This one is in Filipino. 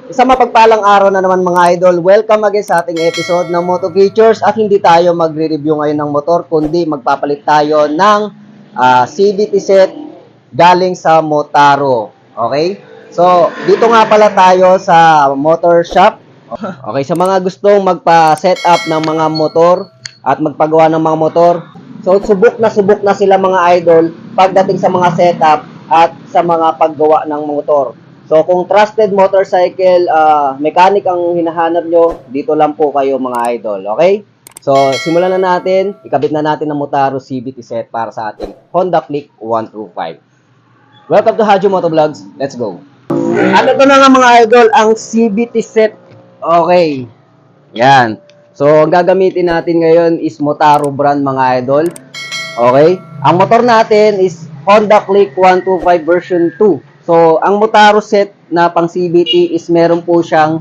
Isang mapagpalang araw na naman mga idol. Welcome again sa ating episode ng Moto Features at hindi tayo magre-review ngayon ng motor kundi magpapalit tayo ng CVT set galing sa Motaro. Okay? So, dito nga pala tayo sa motor shop. Okay, sa mga gustong magpa-set up ng mga motor at magpagawa ng mga motor. So, subok na sila mga idol pagdating sa mga setup at sa mga paggawa ng motor. So, kung trusted motorcycle mechanic ang hinahanap nyo, dito lang po kayo mga idol. Okay? So, simulan na natin. Ikabit na natin ang Motaro CVT set para sa ating Honda Click 125. Welcome to Hajo Motovlogs. Let's go. Ano to na nga mga idol, ang CVT set. Okay. Yan. So, ang gagamitin natin ngayon is Motaro brand mga idol. Okay? Ang motor natin is Honda Click 125 version 2. So, ang Motaro set na pang CVT is meron po siyang